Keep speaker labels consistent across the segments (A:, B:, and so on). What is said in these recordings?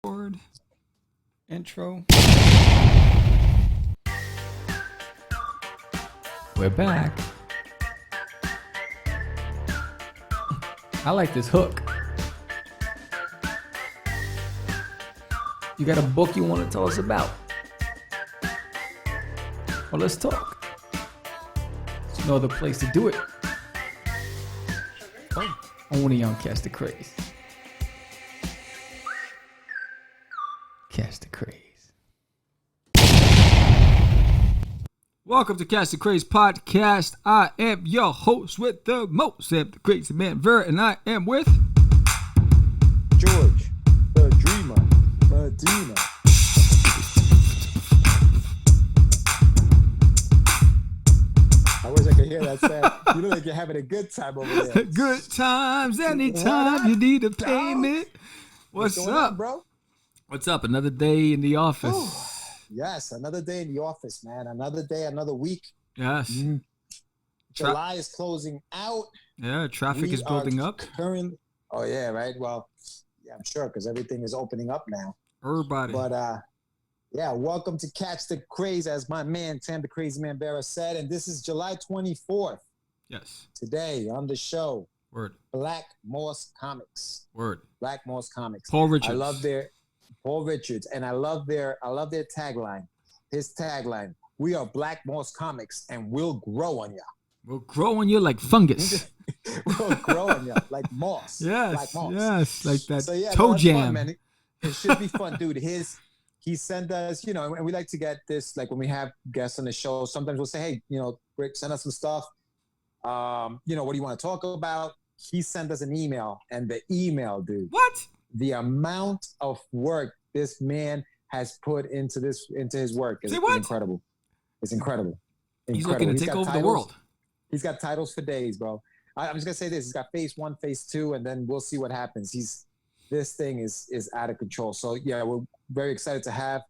A: Record. Intro. We're back. I like this hook. You got a book you want to tell us about? Well, let's talk. There's no other place to do it. Oh, only on Catch the Craze. Catch the Craze. Welcome to Catch the Craze podcast. I am your host with the most, the crazy man Ver, and I am with
B: George, the Dreamer, Medina. I wish I could hear that sound. You look like you're having a good time over there.
A: Good times anytime you need a payment. What's
B: going
A: up,
B: on, bro?
A: What's up? Another day in the office.
B: Yes, another day in the office, man. Another day, another week.
A: Yes.
B: July is closing out.
A: Yeah, traffic is building up.
B: Oh, yeah, right? Well, yeah, I'm sure, because everything is opening up now.
A: Everybody.
B: But, yeah, welcome to Catch the Craze, as my man, Tam the Crazy Man Barra said. And this is July 24th.
A: Yes.
B: Today on the show.
A: Word.
B: Black Moss Comics.
A: Word.
B: Black Moss Comics.
A: Paul Richards.
B: I love their Paul Richards, and I love their tagline. His tagline: "We are Black Moss Comics, and we'll grow on ya."
A: We'll grow on you like fungus.
B: We'll grow on ya like moss.
A: Yes.
B: Black moss.
A: Yes. Like that
B: So yeah,
A: toe
B: that's
A: jam.
B: fun, man. It should be fun, dude. He sent us, and we like to get this, like when we have guests on the show, sometimes we'll say, hey, Rick, send us some stuff. What do you want to talk about? He sent us an email, and the email, dude.
A: What?
B: The amount of work this man has put into his work is incredible. It's incredible.
A: He's looking to take over the world.
B: He's got titles for days, bro. I'm just gonna say this: he's got phase 1, phase 2, and then we'll see what happens. This thing is out of control. So yeah, we're very excited to have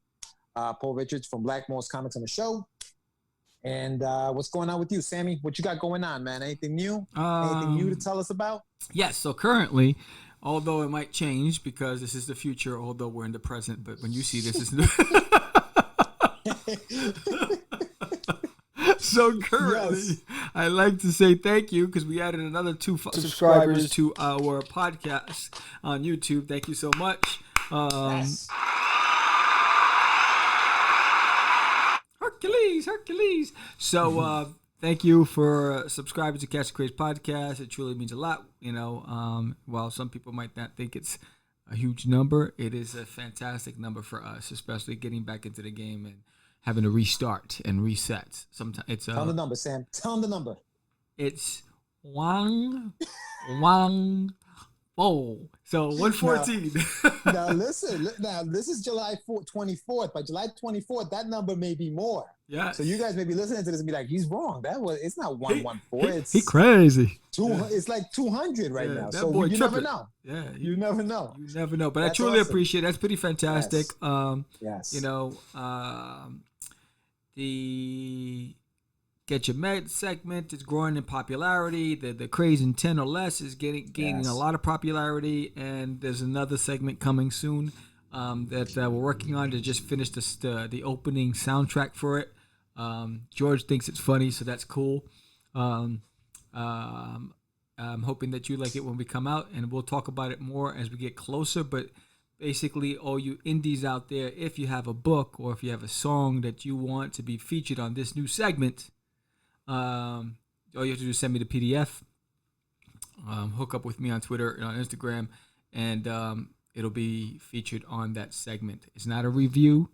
B: Paul Richards from Black Moss Comics on the show. And what's going on with you, Sammy? What you got going on, man? Anything new? Anything new to tell us about?
A: Yes. So currently, although it might change because this is the future, although we're in the present, but when you see this, it's So currently, yes. I like to say thank you because we added another 2 subscribers to our podcast on YouTube. Thank you so much. Yes. Hercules. So thank you for subscribing to Catch the Craze podcast. It truly means a lot. While some people might not think it's a huge number, it is a fantastic number for us, especially getting back into the game and having to restart and reset. Sometimes it's
B: tell them the number, Sam. Tell them the number.
A: It's one. Oh, so 114.
B: Now listen. Now this is July 24th. By July 24th, that number may be more. Yeah. So you guys may be listening to this and be like, "He's wrong. It's not 114.
A: He crazy.
B: It's like 200 right now. So
A: boy,
B: you never know.
A: Yeah,
B: you never know.
A: You never know. But I truly appreciate it. That's pretty fantastic.
B: Yes.
A: The Get Your Med segment is growing in popularity. The Craze in 10 or less is gaining a lot of popularity, and there's another segment coming soon that we're working on to just finish the opening soundtrack for it. George thinks it's funny, so that's cool. I'm hoping that you like it when we come out, and we'll talk about it more as we get closer. But basically, all you indies out there, if you have a book or if you have a song that you want to be featured on this new segment, all you have to do is send me the PDF, hook up with me on Twitter and on Instagram, and it'll be featured on that segment. It's not a review.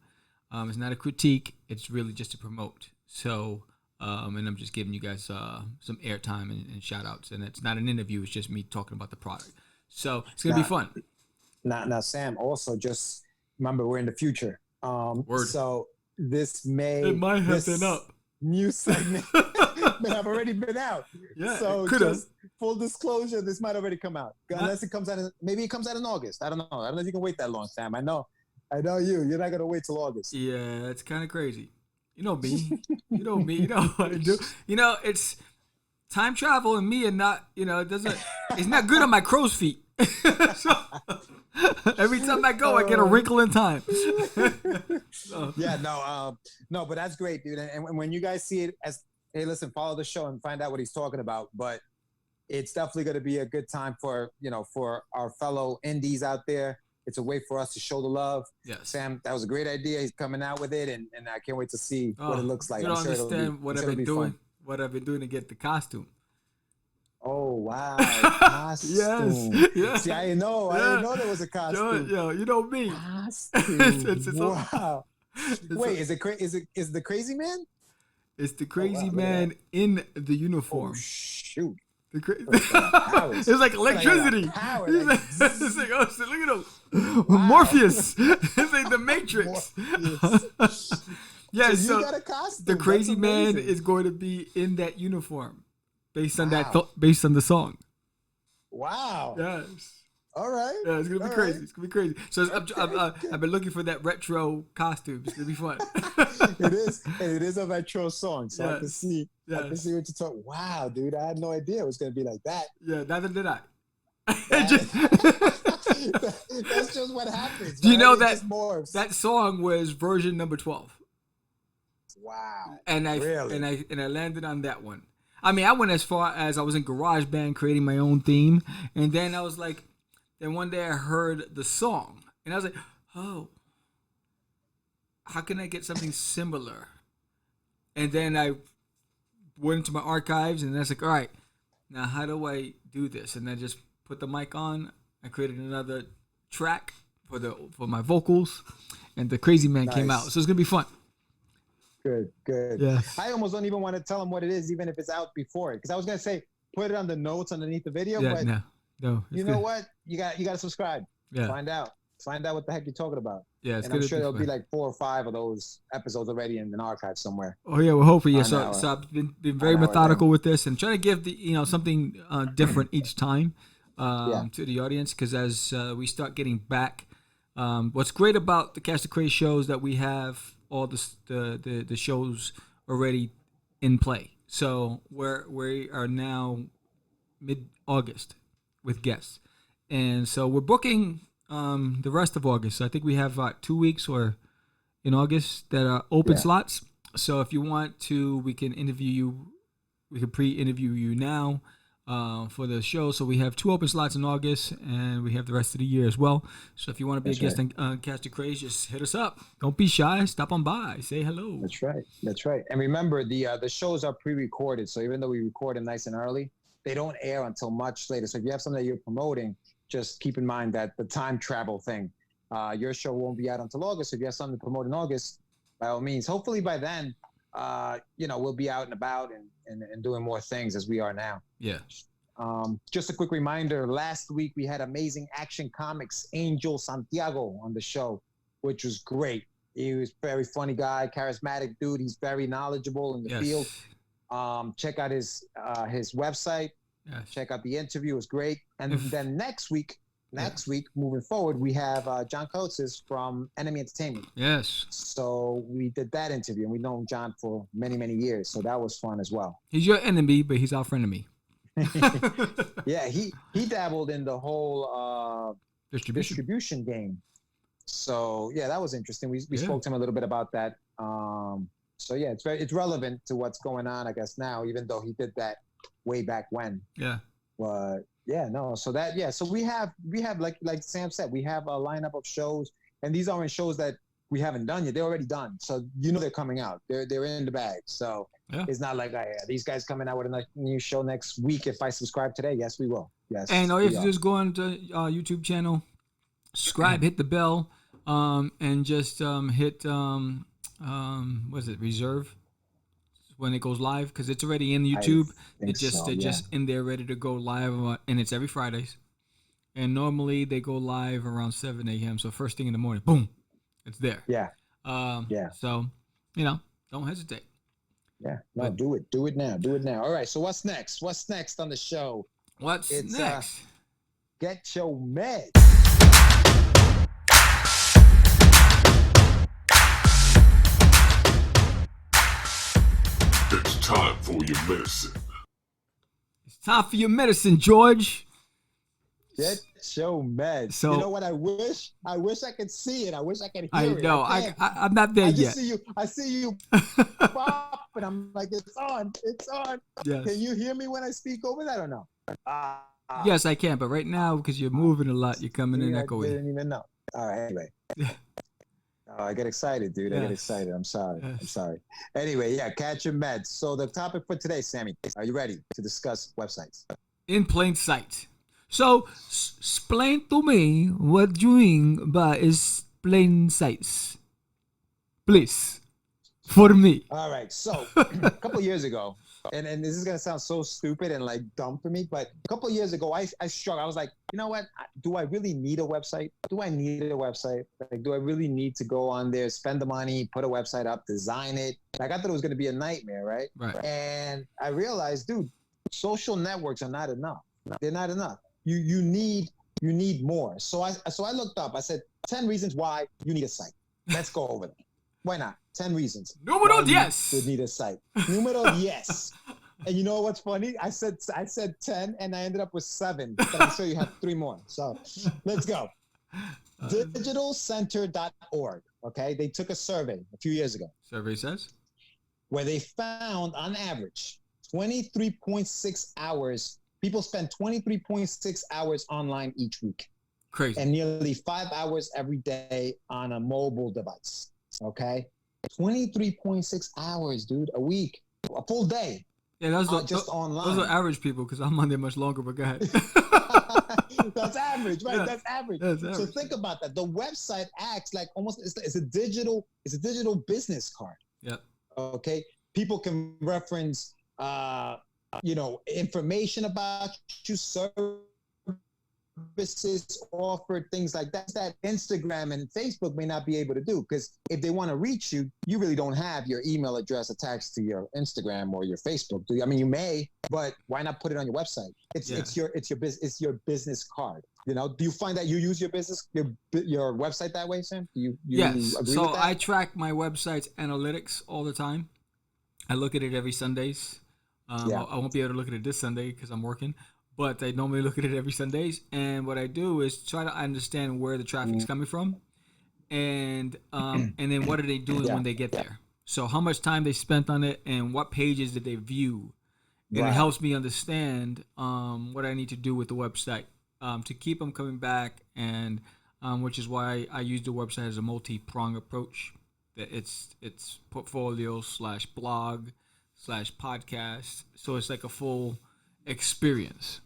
A: It's not a critique. It's really just to promote. So, and I'm just giving you guys some airtime and shout outs. And it's not an interview. It's just me talking about the product. So it's going to be fun.
B: Now, Sam, also just remember we're in the future. So it might have been up. New segment may have already been out. Yeah, so just full disclosure, this might already come out. Unless it comes out, maybe it comes out in August. I don't know. I don't know if you can wait that long, Sam. I know you're not gonna wait till August.
A: Yeah, it's kind of crazy. You know me. You know what I do. It's time travel and me, and not. It's not good on my crow's feet. So, Every time I go, I get a wrinkle in time.
B: Yeah, no, but that's great, dude. And when you guys see it, as hey, listen, follow the show and find out what he's talking about. But it's definitely going to be a good time for our fellow indies out there. It's a way for us to show the love.
A: Yes.
B: Sam, that was a great idea. He's coming out with it, and I can't wait to see what it looks like.
A: You don't understand what I've been doing. What I've been doing to get the costume.
B: Oh, wow. Costume.
A: Yes.
B: See, I didn't know there was a costume.
A: Yo, you know me.
B: Costume. Wow. Wait, is the Crazy Man?
A: It's the Crazy Man in the uniform.
B: Oh, shoot.
A: It's like electricity. It's like, oh, so look at him. Wow. Morpheus. It's like the Matrix. Yeah, so
B: you got a costume.
A: The Crazy Man is going to be in that uniform based on based on the song.
B: Wow.
A: Yes.
B: All right.
A: Yeah, it's gonna be crazy. Right. It's gonna be crazy. So I've been looking for that retro costume. It's gonna be fun.
B: It is, and it is a retro song, so I can see. Yes. I can see what you're talking. Wow, dude, I had no idea it was gonna be like that.
A: Yeah, neither did I.
B: That's just what happens.
A: Do you know that song was version number 12?
B: Wow.
A: And I landed on that one. I mean, I went as far as I was in GarageBand creating my own theme, and then I was like. Then one day I heard the song, and I was like, oh, how can I get something similar? And then I went into my archives, and I was like, all right, now how do I do this? And I just put the mic on. I created another track for my vocals, and the Crazy Man came out. So it's going to be fun.
B: Good.
A: Yeah.
B: I almost don't even want to tell them what it is, even if it's out before it. Because I was going to say, put it on the notes underneath the video, but...
A: No,
B: you know what? You got to subscribe.
A: Yeah.
B: Find out what the heck you're talking about.
A: Yeah,
B: and I'm sure there'll be like 4 or 5 of those episodes already in an archive somewhere.
A: Oh yeah, well hopefully yeah. So I've been very methodical with this and trying to give something different each time to the audience because as we start getting back, what's great about the Catch the Craze shows that we have all the shows already in play. So we are now mid-August. With guests, and so we're booking the rest of August. So I think we have 2 weeks or in August that are open slots. So if you want to, we can interview you. We can pre-interview you now for the show. So we have 2 open slots in August, and we have the rest of the year as well. So if you want to be a guest on Catch the Craze, just hit us up. Don't be shy. Stop on by. Say hello.
B: That's right. And remember, the shows are pre-recorded. So even though we record them nice and early, they don't air until much later. So if you have something that you're promoting, just keep in mind that the time travel thing, your show won't be out until August. So if you have something to promote in August, by all means, hopefully by then, we'll be out and about and doing more things as we are now.
A: Yeah.
B: Just a quick reminder, last week we had Amazing Action Comics Angel Santiago on the show, which was great. He was a very funny guy, charismatic dude. He's very knowledgeable in the field. Check out his website.
A: Yes.
B: Check out the interview. It was great. And then next week, moving forward, we have John Coates from Enemy Entertainment.
A: Yes.
B: So we did that interview, and we've known John for many, many years. So that was fun as well.
A: He's your enemy, but he's our frenemy.
B: Yeah, he dabbled in the whole distribution game. So yeah, that was interesting. We spoke to him a little bit about that. So yeah, it's relevant to what's going on, I guess, now, even though he did that way back when.
A: Yeah.
B: But so we have like Sam said, we have a lineup of shows, and these aren't shows that we haven't done yet. They're already done. So they're coming out. They're in the bag. So it's not like these guys coming out with a new show next week. If I subscribe today, yes, we will. Yes.
A: And all you have to do is go on to our YouTube channel, subscribe, hit the bell, and just hit reserve when it goes live, because it's already in YouTube. It's just in there ready to go live, and it's every Fridays. And normally they go live around 7 a.m. So first thing in the morning, boom, it's there.
B: Yeah.
A: So don't hesitate.
B: Yeah. No, do it now. All right. So what's next? What's next on the show?
A: What's next?
B: Get your meds.
C: It's time for your medicine.
A: It's time for your medicine, George.
B: Get your meds.
A: So,
B: you know what? I wish I could see it. I wish I could hear
A: I know.
B: it.
A: I'm not there yet.
B: I see you pop, and I'm like, it's on. It's on. Yes. Can you hear me when I speak over that or no?
A: Yes, I can. But right now, because you're moving a lot, you're coming in echoey.
B: I didn't even know. All right. Anyway. Oh, I get excited, dude. Yes. I get excited. I'm sorry. Yes. I'm sorry. Anyway, yeah, catch your meds. So the topic for today, Sammy, are you ready to discuss websites?
A: In plain sight. So, explain to me what you mean by is plain sights, please, for me.
B: All right. So, a couple of years ago, and this is going to sound so stupid and like dumb for me, but a couple of years ago, I struggled. I was like, you know what? Do I really need a website? Do I need a website? Like, do I really need to go on there, spend the money, put a website up, design it? Like, I thought it was going to be a nightmare, right?
A: Right.
B: And I realized, dude, social networks are not enough. They're not enough. You need more. So I looked up. I said 10 reasons why you need a site. Let's go over them. Why not? 10 reasons.
A: Numero 10.
B: Would need a site. Numero yes. And you know what's funny? I said 10 and I ended up with 7. But I'm sure you have 3 more. So let's go. Digitalcenter.org. Okay, they took a survey a few years ago.
A: Survey says
B: where they found on average 23.6 hours. People spend 23.6 hours online each week.
A: Crazy.
B: And nearly 5 hours every day on a mobile device. Okay? 23.6 hours, dude, a week. A full day.
A: Yeah, that's
B: just online.
A: Those are average people because I'm on there much longer, but go ahead.
B: That's average, right?
A: Yeah,
B: that's average.
A: So
B: think about that. The website acts like almost it's a digital business card.
A: Yep.
B: Okay? People can reference information about you, services offered, things like that. That Instagram and Facebook may not be able to do because if they want to reach you, you really don't have your email address attached to your Instagram or your Facebook. Do you? I mean, you may, but why not put it on your website? It's your business card. You know, do you find that you use your website that way, Sam? Do you
A: yes.
B: agree
A: So
B: with that?
A: I track my website's analytics all the time. I look at it every Sundays. I won't be able to look at it this Sunday because I'm working, but I normally look at it every Sundays. And what I do is try to understand where the traffic's coming from, and then what are they doing when they get there. So how much time they spent on it, and what pages did they view, and it helps me understand what I need to do with the website to keep them coming back, and which is why I use the website as a multi-prong approach. It's portfolio / blog / podcast, so it's like a full experience.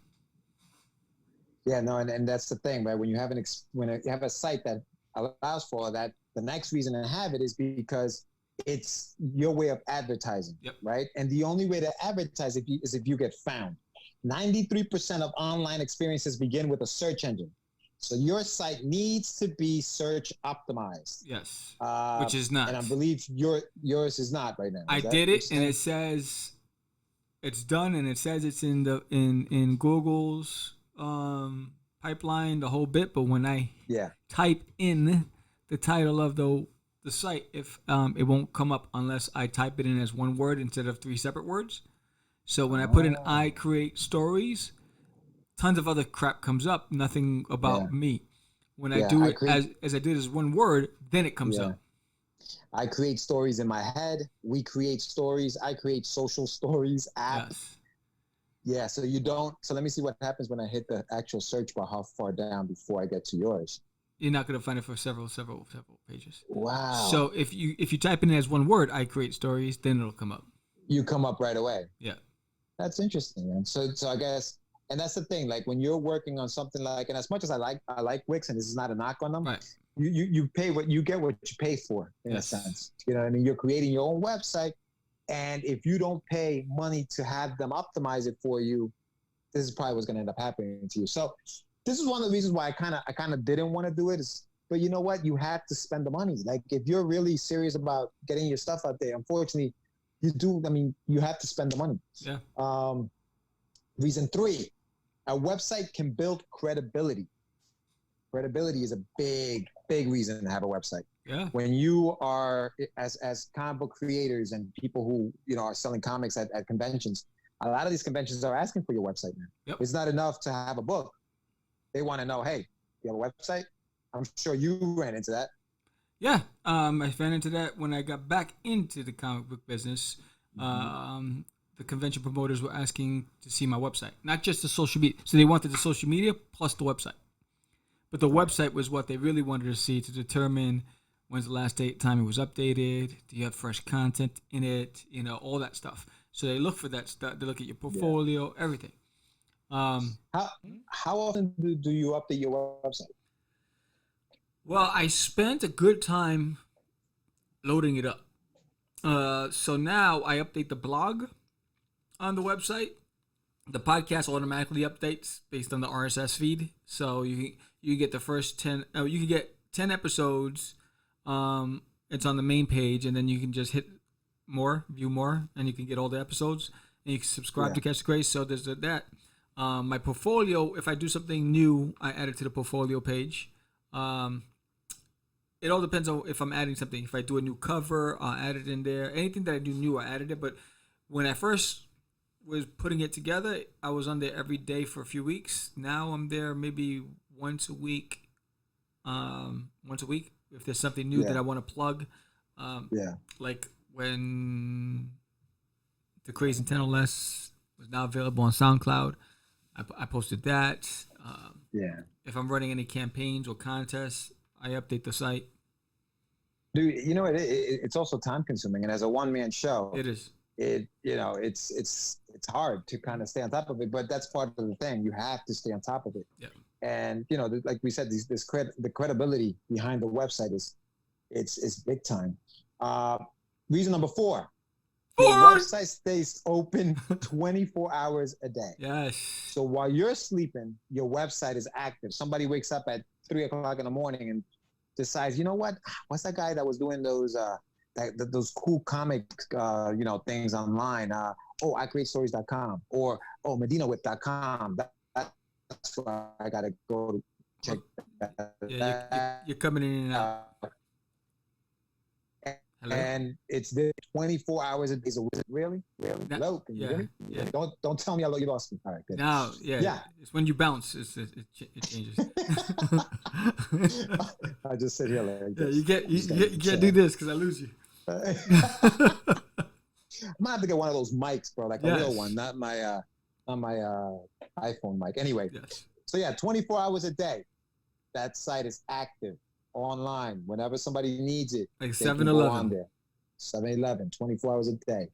B: Yeah, no, and that's the thing, right? When you have you have a site that allows for all that, the next reason to have it is because it's your way of advertising, right? And the only way to advertise is if you get found. 93% of online experiences begin with a search engine. So your site needs to be search optimized.
A: Yes, which is not.
B: And I believe yours is not right now.
A: I did it, and it says it's done, and it says it's in Google's pipeline, the whole bit. But when I type in the title of the site, if it won't come up unless I type it in as one word instead of 3 separate words. So when I put in I create stories, tons of other crap comes up, nothing about me. When I do it as I did as one word, then it comes up.
B: I create stories in my head. We create stories. I create social stories app.
A: Yes.
B: Yeah, so you don't. So let me see what happens when I hit the actual search bar, how far down before I get to yours.
A: You're not going to find it for several pages.
B: Wow.
A: So if you type in it as one word, I create stories, then it'll come up.
B: You come up right away.
A: Yeah.
B: That's interesting, man. So I guess, and that's the thing, like when you're working on something like, and as much as I like Wix, and this is not a knock on them,
A: right.
B: You pay you get what you pay for, in a sense. You know what I mean? You're creating your own website, and if you don't pay money to have them optimize it for you, this is probably what's going to end up happening to you. So this is one of the reasons why I kind of didn't want to do it. But you know what? You have to spend the money. Like if you're really serious about getting your stuff out there, unfortunately, you do. I mean, you have to spend the money.
A: Yeah.
B: Reason 3, a website can build credibility. Credibility is a big reason to have a website.
A: Yeah.
B: When you are as comic book creators and people who are selling comics at conventions, a lot of these conventions are asking for your website now.
A: Yep.
B: It's not enough to have a book. They want to know, hey, you have a website? I'm sure you ran into that.
A: Yeah, I ran into that when I got back into the comic book business. The convention promoters were asking to see my website, not just the social media. So they wanted the social media plus the website. But the website was what they really wanted to see to determine when's the last time it was updated. Do you have fresh content in it? All that stuff. So they look for that stuff. They look at your portfolio, everything.
B: How often do you update your website?
A: Well, I spent a good time loading it up. So now I update the blog on the website. The podcast automatically updates based on the RSS feed. So you get the first 10. You can get 10 episodes. It's on the main page, and then you can just hit more, view more, and you can get all the episodes. And you can subscribe to Catch the Craze. So there's that. My portfolio, if I do something new, I add it to the portfolio page. It all depends on if I'm adding something. If I do a new cover, I'll add it in there. Anything that I do new, I added it. But when I first was putting it together, I was on there every day for a few weeks. Now I'm there maybe once a week. If there's something new that I want to plug. Like when the Craze and 10 or Less was now available on SoundCloud, I posted that. If I'm running any campaigns or contests, I update the site.
B: Dude, it's also time consuming, and as a one-man show,
A: it is.
B: It's hard to kind of stay on top of it, but that's part of the thing. You have to stay on top of it.
A: Yeah.
B: And like we said, the credibility behind the website is big time. Reason number 4. The website stays open 24 hours a day.
A: Yes.
B: So while you're sleeping, your website is active. Somebody wakes up at 3:00 in the morning and decides, you know what? What's that guy that was doing those cool comic things online? iCreateStories.com or MedinaWhip.com. That's where I gotta go to check that.
A: Yeah, you're coming in and out.
B: Hello? And it's there 24 hours a day. So really? Hello? Can you hear me? Yeah. Don't tell me you lost me. All right, good.
A: Now, yeah. It's when you bounce, it changes.
B: I just sit here like this.
A: You can't do this because I lose you.
B: I'm gonna have to get one of those mics, bro, like a real one, not my iPhone mic. Anyway, so 24 hours a day, that site is active online whenever somebody needs it.
A: Like 7-Eleven.
B: 7-Eleven, 24 hours a day.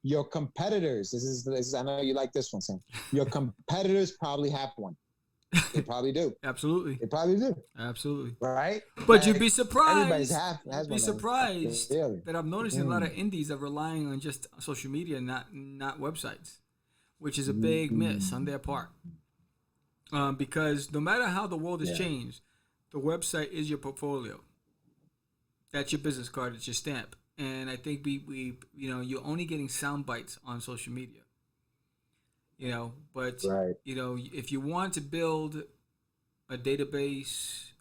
B: Your competitors, this is I know you like this one, Sam. Your competitors probably have one. They probably do.
A: Absolutely.
B: They probably do.
A: Absolutely.
B: Right?
A: But you'd be surprised.
B: Has
A: be surprised that I'm noticing a lot of indies are relying on just social media, not websites, which is a big miss on their part. Because no matter how the world has changed, the website is your portfolio. That's your business card. It's your stamp. And I think we you're only getting sound bites on social media. But if you want to build a database,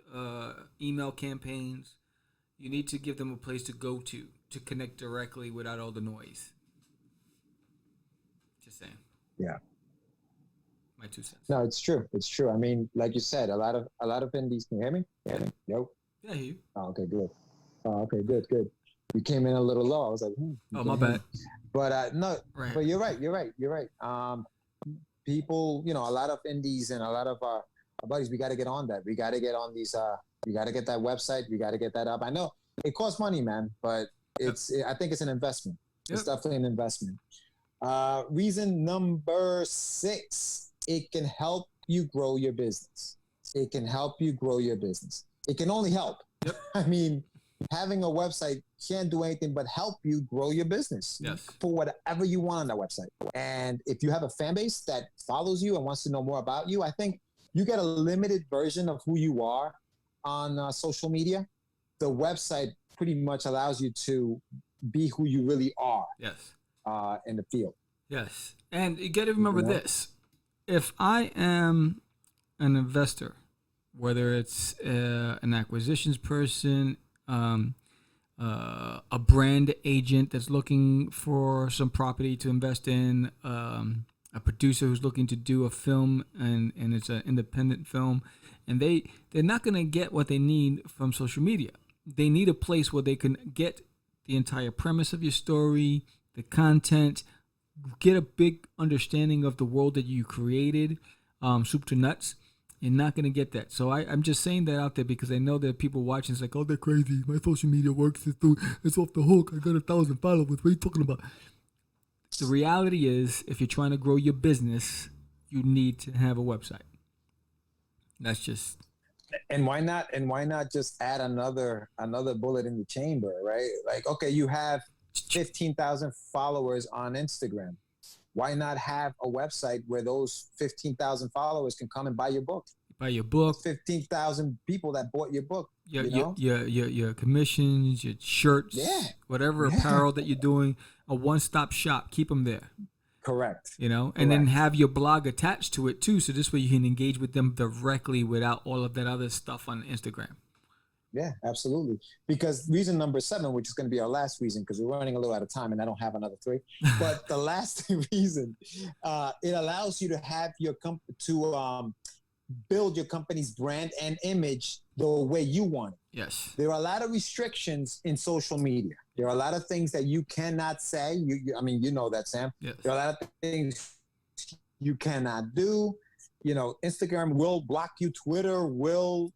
A: email campaigns, you need to give them a place to go to connect directly without all the noise. Just saying.
B: Yeah.
A: My 2 cents.
B: No, it's true. It's true. I mean, like you said, a lot of indies. Can you hear me? Nope.
A: Yeah, I hear you.
B: Oh, okay, good. Oh, okay, good. You came in a little low. I was like,
A: oh, my bad.
B: But no, right. But you're right. People, a lot of indies and a lot of our buddies, we got to get on that. We got to get on these. We got to get that website. We got to get that up. I know it costs money, man, but I think it's an investment. Yep. It's definitely an investment. Reason number 6, it can help you grow your business. It can help you grow your business. It can only help.
A: Yep.
B: I mean, having a website can't do anything but help you grow your business for whatever you want on that website. And if you have a fan base that follows you and wants to know more about you, I think you get a limited version of who you are on social media. The website pretty much allows you to be who you really are.
A: Yes.
B: In the field.
A: Yes. And you got to remember this. If I am an investor, whether it's an acquisitions person, a brand agent that's looking for some property to invest in, a producer who's looking to do a film and it's an independent film, and they're not going to get what they need from social media. They need a place where they can get the entire premise of your story, the content, get a big understanding of the world that you created, soup to nuts. You're not going to get that. So I'm just saying that out there because I know there are people watching. It's like, oh, they're crazy. My social media works. It's off the hook. I got 1,000 followers. What are you talking about? The reality is, if you're trying to grow your business, you need to have a website. That's just.
B: And why not? And why not just add another bullet in the chamber, right? Like, okay, you have 15,000 followers on Instagram. Why not have a website where those 15,000 followers can come and buy your book?
A: Buy your book.
B: 15,000 people that bought your book.
A: Your commissions, your shirts, whatever apparel that you're doing, a one-stop shop. Keep them there.
B: Correct.
A: And then have your blog attached to it too, so this way you can engage with them directly without all of that other stuff on Instagram.
B: Yeah, absolutely. Because reason number 7, which is going to be our last reason, because we're running a little out of time and I don't have another 3. But the last reason, it allows you to have your company to build your company's brand and image the way you want it.
A: Yes.
B: There are a lot of restrictions in social media. There are a lot of things that you cannot say. You know that, Sam.
A: Yes.
B: There are a lot of things you cannot do. Instagram will block you. Twitter will,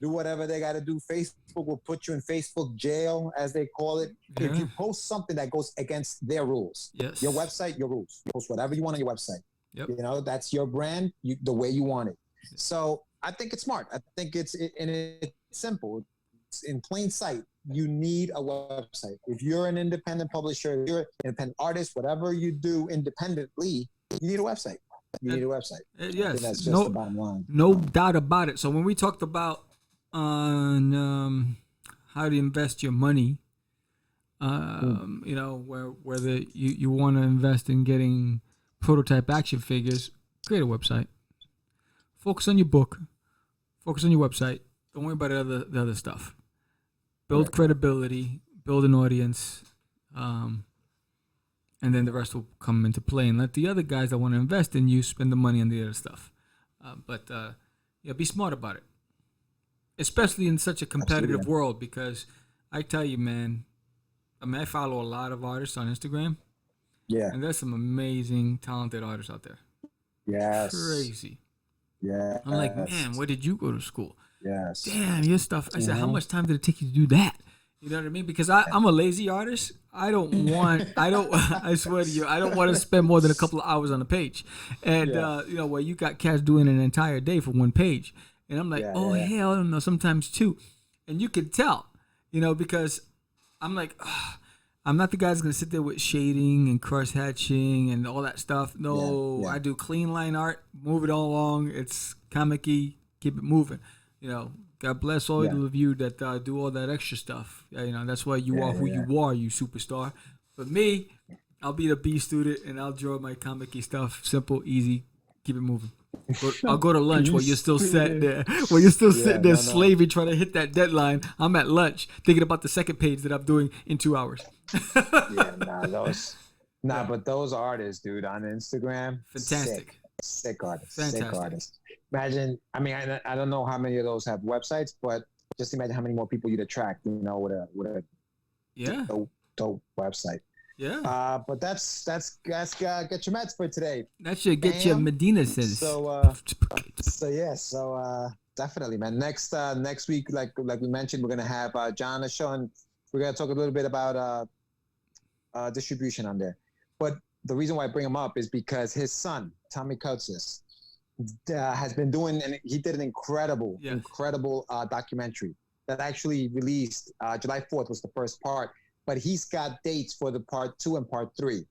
B: do whatever they got to do. Facebook will put you in Facebook jail, as they call it.
A: Yeah.
B: If you post something that goes against their rules.
A: Yes.
B: Your website, your rules. You post whatever you want on your website.
A: Yep.
B: That's your brand, the way you want it. So I think it's smart. I think it's simple. It's in plain sight. You need a website. If you're an independent publisher, if you're an independent artist, whatever you do independently, you need a website. You need a website.
A: Yes.
B: That's just the bottom line.
A: No doubt about it. So when we talked about on how to invest your money, whether you want to invest in getting prototype action figures, create a website. Focus on your book. Focus on your website. Don't worry about the other stuff. Build credibility. Build an audience. And then the rest will come into play. And let the other guys that want to invest in you spend the money on the other stuff. But be smart about it. Especially in such a competitive world, because I tell you, man, I follow a lot of artists on Instagram.
B: Yeah.
A: And there's some amazing, talented artists out there.
B: Yes.
A: Crazy.
B: Yeah.
A: I'm like, man, where did you go to school?
B: Yes.
A: Damn, your stuff. I said, how much time did it take you to do that? You know what I mean? Because I'm a lazy artist. I swear to you, I don't want to spend more than a couple of hours on a page. And, where you got cats doing an entire day for one page. And I'm like, hell, I don't know, sometimes 2. And you can tell, because I'm like, I'm not the guy that's going to sit there with shading and cross hatching and all that stuff. No, I do clean line art, move it all along. It's comic-y, keep it moving. God bless all of you that do all that extra stuff. That's why you are who you are, you superstar. But me, I'll be the B student and I'll draw my comic-y stuff. Simple, easy, keep it moving. I'll go to lunch while you're still sitting there. While you're still sitting there slaving, trying to hit that deadline. I'm at lunch thinking about the second page that I'm doing in 2 hours.
B: But those artists, dude, on Instagram,
A: fantastic,
B: sick artists,
A: fantastic.
B: Sick artists. Imagine, I don't know how many of those have websites, but just imagine how many more people you'd attract, with a dope website.
A: Yeah.
B: But that's get your Mets for today.
A: That should get your Medina sense.
B: So definitely, man. Next week, like we mentioned, we're gonna have John on the show, and we're gonna talk a little bit about distribution on there. But the reason why I bring him up is because his son, Tommy Coates, has been doing, and he did an incredible documentary that actually released July 4th was the first part. But he's got dates for the part 2 and part 3.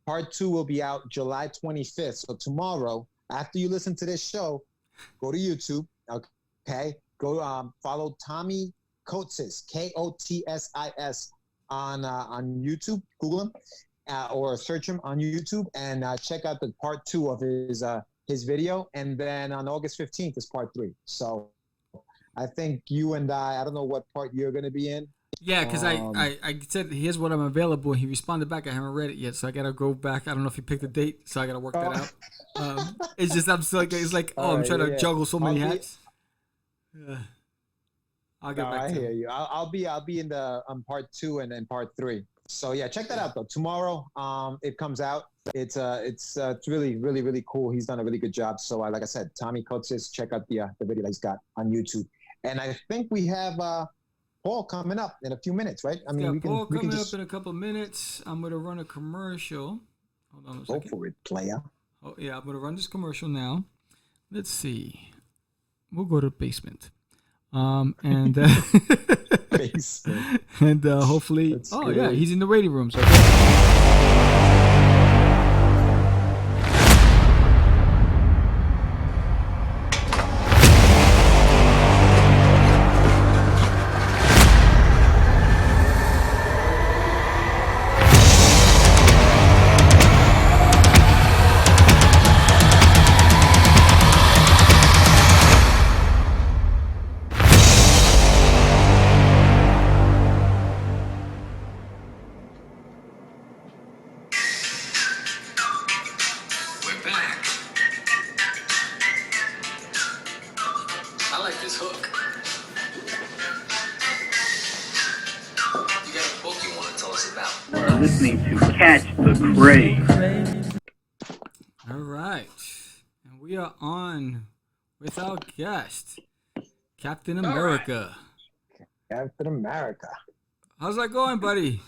B: Part 2 will be out July 25th. So tomorrow, after you listen to this show, go to YouTube. Okay, go follow Tommy Coates, Kotsis, on YouTube. Google him or search him on YouTube and check out the part 2 of his video. And then on August 15th is part 3. So I think you and I don't know what part you're going to be in.
A: Yeah, because I said, here's what I'm available. And he responded back. I haven't read it yet, so I got to go back. I don't know if he picked a date, so I got to work that out. It's just, I'm still like, it's like, I'm trying to juggle so many hats. Yeah. I'll get back to
B: hear you. I'll be in the part 2 and then part 3. So yeah, check that out though. Tomorrow, it comes out. It's really, really, really cool. He's done a really good job. So like I said, Tommy Coates, check out the video that he's got on YouTube. And I think we have Paul coming up in a few minutes, right? I mean,
A: Paul coming up in a couple of minutes. I'm gonna run a commercial. Hold on a second.
B: Go for it, player.
A: Oh yeah, I'm gonna run this commercial now. Let's see. We'll go to the basement. And
B: basement.
A: And hopefully,
B: That's
A: great.
B: Great.
A: Yeah, he's in the waiting room. So.
C: Listening to Catch the Craze.
A: All right. And we are on with our guest, Captain America.
B: Right. Captain America.
A: How's that going, buddy?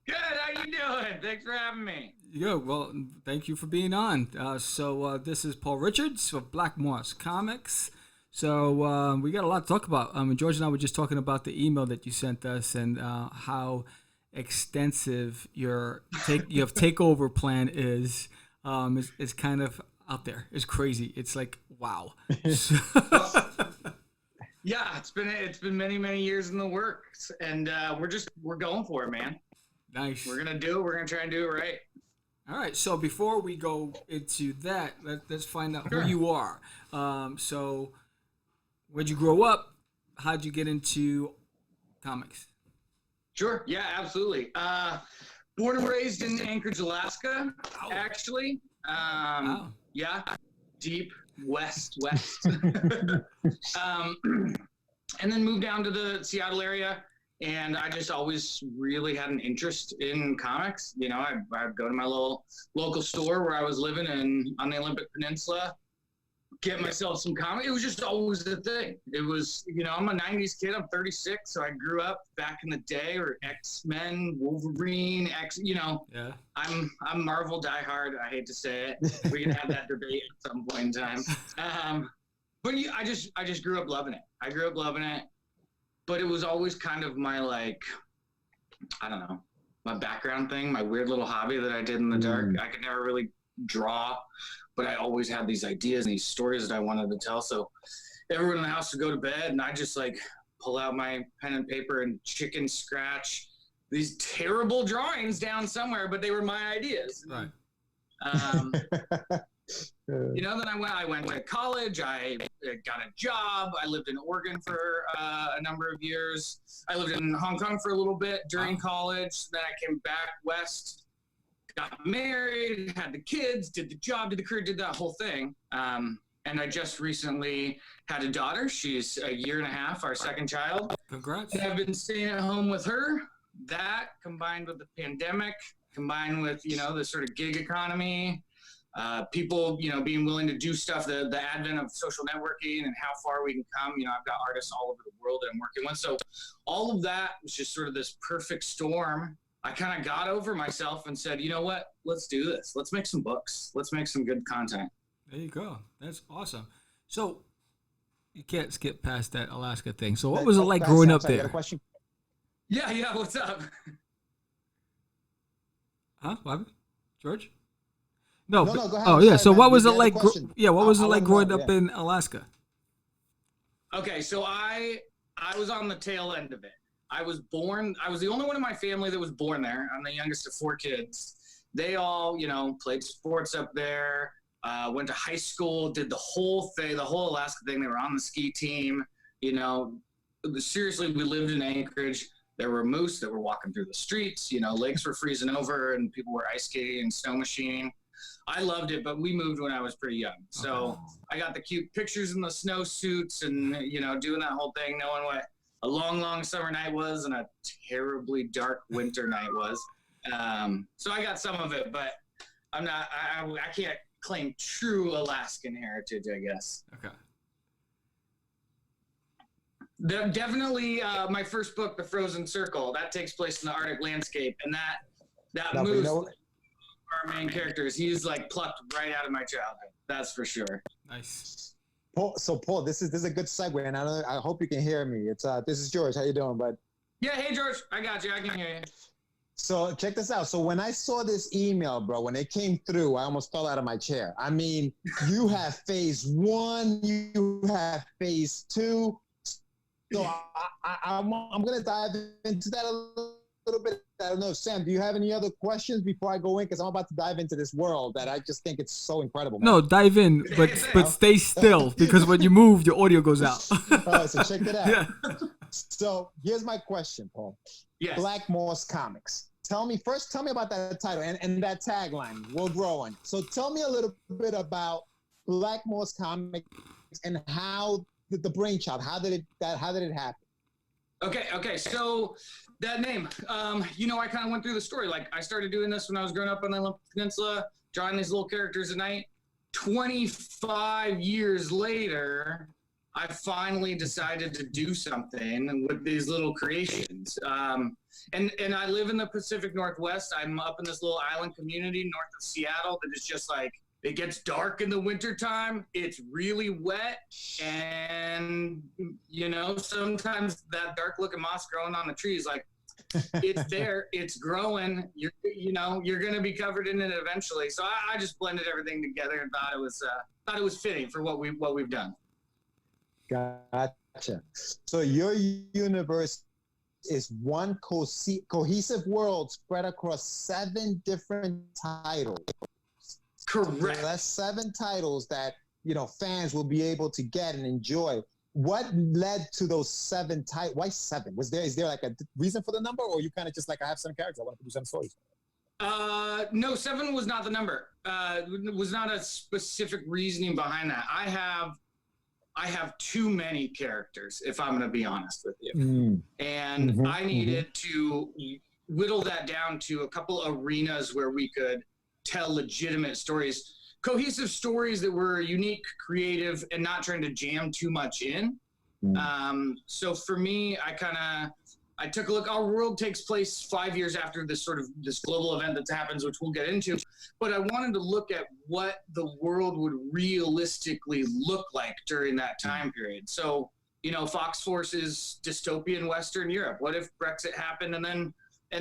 D: Good. How you doing? Thanks for having me.
A: Yeah, well, thank you for being on. So this is Paul Richards of Black Moss Comics. So we got a lot to talk about. George and I were just talking about the email that you sent us and how extensive your takeover plan is kind of out there. It's crazy. It's like, wow.
D: Yeah, it's been many years in the works, and we're going for it, man.
A: Nice.
D: We're gonna try and do it right.
A: All right. So before we go into that, let's find out who you are. So where'd you grow up? How'd you get into comics?
D: Sure. Yeah, absolutely. Born and raised in Anchorage, Alaska, actually.
A: Wow.
D: Yeah, deep west. And then moved down to the Seattle area, and I just always really had an interest in comics. You know, I'd go to my local store where I was living on the Olympic Peninsula, get myself some comics. It was just always the thing. It was, I'm a 90s kid. I'm 36, so I grew up back in the day, or X-Men, Wolverine,
A: Yeah.
D: I'm Marvel diehard. I hate to say it. We can have that debate at some point in time. But I just grew up loving it. But it was always kind of my, I don't know, my background thing, my weird little hobby that I did in the dark. I could never really draw, but I always had these ideas and these stories that I wanted to tell. So everyone in the house would go to bed, and I just pull out my pen and paper and chicken scratch these terrible drawings down somewhere, but they were my ideas.
A: Right.
D: Then I went to college. I got a job. I lived in Oregon for a number of years. I lived in Hong Kong for a little bit during college. Then I came back west, got married, had the kids, did the job, did the career, did that whole thing. And I just recently had a daughter. She's a year and a half, our second child.
A: Congrats.
D: And I've been staying at home with her. That combined with the pandemic, combined with, the sort of gig economy, people, being willing to do stuff, the advent of social networking and how far we can come. I've got artists all over the world that I'm working with. So all of that was just sort of this perfect storm. I kind of got over myself and said, you know what, let's do this. Let's make some books. Let's make some good content.
A: There you go. That's awesome. So you can't skip past that Alaska thing. So what was it like growing up there?
B: You got a question?
D: Yeah. What's up?
A: Huh? What? George? No,
B: go ahead.
A: Oh, yeah.
B: Sorry,
A: so
B: man.
A: what was it
B: You had a
A: like?
B: question.
A: What was it like growing
B: know,
A: up in Alaska?
D: Okay, so I was on the tail end of it. I was the only one in my family that was born there. I'm the youngest of 4 kids. They all, played sports up there, went to high school, did the whole thing, the whole Alaska thing. They were on the ski team, seriously, we lived in Anchorage. There were moose that were walking through the streets. You know, lakes were freezing over and people were ice skating and snow machining. I loved it, but we moved when I was pretty young. So I got the cute pictures in the snowsuits and, you know, doing that whole thing, knowing what a long, long summer night was and a terribly dark winter night was. So I got some of it, but I'm not, I can't claim true Alaskan heritage, I guess.
A: Okay.
D: Definitely my first book, The Frozen Circle, that takes place in the Arctic landscape. And that moose, our main characters, he's like plucked right out of my childhood. That's for sure.
A: Nice.
B: Paul, this is a good segue, and I hope you can hear me. This is George. How you doing, bud?
D: Yeah, hey George, I got you. I can hear you.
B: So check this out. So when I saw this email, bro, when it came through, I almost fell out of my chair. I mean, you have phase 1, you have phase 2. So I'm gonna dive into that a little bit. I don't know, Sam, do you have any other questions before I go in? Because I'm about to dive into this world that I just think it's so incredible, man.
A: No, dive in, but stay still, because when you move, your audio goes out.
B: All right, so check it out.
A: Yeah.
B: So here's my question, Paul.
D: Yes.
B: Black Moss Comics. Tell me about that title and that tagline, We're Growing. So tell me a little bit about Black Moss Comics and how the brainchild, how did it happen?
D: Okay. So that name, you know, I kind of went through the story. Like I started doing this when I was growing up on the Olympic Peninsula, drawing these little characters at night. 25 years later, I finally decided to do something with these little creations. And I live in the Pacific Northwest. I'm up in this little island community north of Seattle that is just like, it gets dark in the wintertime. It's really wet. And, you know, sometimes that dark looking moss growing on the trees, like it's there, it's growing. You're going to be covered in it eventually. So I just blended everything together and thought it was fitting for what we've done.
B: Gotcha. So your universe is one cohesive world spread across 7 different titles.
D: Correct.
B: So that's 7 titles that, you know, fans will be able to get and enjoy. What led to those 7 titles? Why 7? Is there like a reason for the number, or you kind of just like, I have 7 characters, I want to do 7 stories?
D: No, 7 was not the number. It was not a specific reasoning behind that. I have too many characters, if I'm going to be honest with you. And I needed to whittle that down to a couple arenas where we could tell legitimate stories, cohesive stories that were unique, creative, and not trying to jam too much in. So for me, I took a look. Our world takes place 5 years after this global event that happens, which we'll get into. But I wanted to look at what the world would realistically look like during that time period. So, you know, Fox Force is dystopian Western Europe. What if Brexit happened and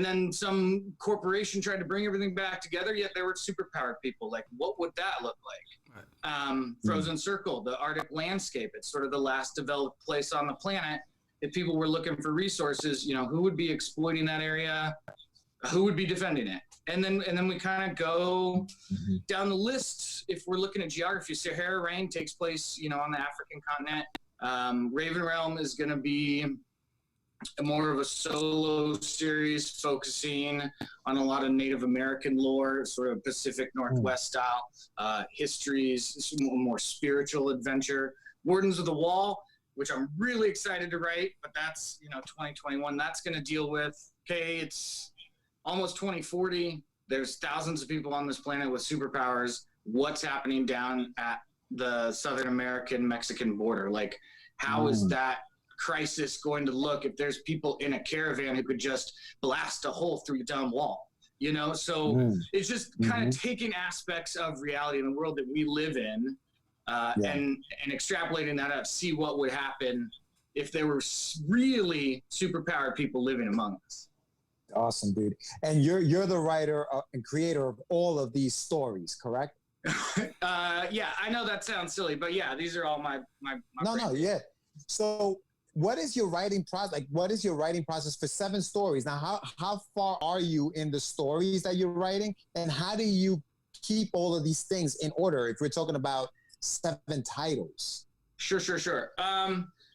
D: then some corporation tried to bring everything back together, yet there were superpowered people? Like, what would that look like? Right. Frozen Circle, the Arctic landscape. It's sort of the last developed place on the planet. If people were looking for resources, you know, who would be exploiting that area? Who would be defending it? And then we kind of go down the list. If we're looking at geography, Sahara Rain takes place, you know, on the African continent. Raven Realm is going to be more of a solo series focusing on a lot of Native American lore, sort of Pacific Northwest style histories, more spiritual adventure. Wardens of the Wall, which I'm really excited to write, but that's, you know, 2021. That's going to deal with, okay, it's almost 2040. There's thousands of people on this planet with superpowers. What's happening down at the Southern American-Mexican border? Like, how is that crisis going to look if there's people in a caravan who could just blast a hole through a dumb wall? You know, so it's just kind of taking aspects of reality in the world that we live in and extrapolating that out, see what would happen if there were really superpowered people living among us.
B: Awesome, dude. And you're the writer and creator of all of these stories, correct?
D: Yeah, I know that sounds silly, but yeah, these are all my
B: yeah. So what is your writing process? Like, what is your writing process for 7 stories? Now, how far are you in the stories that you're writing, and how do you keep all of these things in order if we're talking about 7 titles?
D: Sure.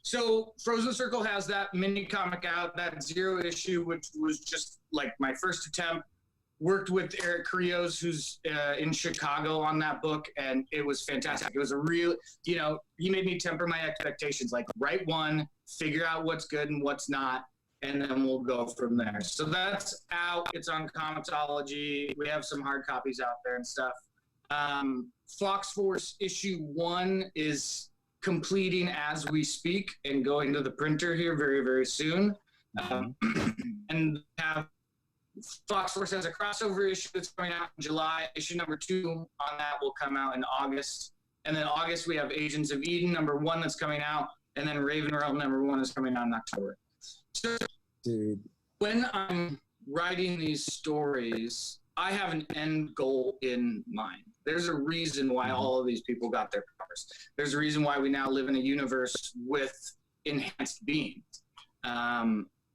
D: So Frozen Circle has that mini comic out, that 0 issue, which was just like my first attempt. Worked with Eric Krios, who's in Chicago on that book, and it was fantastic. It was a real, he made me temper my expectations, like write one, figure out what's good and what's not, and then we'll go from there. So that's out. It's on Comixology. We have some hard copies out there and stuff. Fox Force issue 1 is completing as we speak and going to the printer here very, very soon. And have Fox Force has a crossover issue that's coming out in July. Issue number 2 on that will come out in August. And then August, we have Agents of Eden number 1 that's coming out. And then Raven Realm number 1 is coming out in October. So when I'm writing these stories, I have an end goal in mind. There's a reason why all of these people got their powers. There's a reason why we now live in a universe with enhanced beings.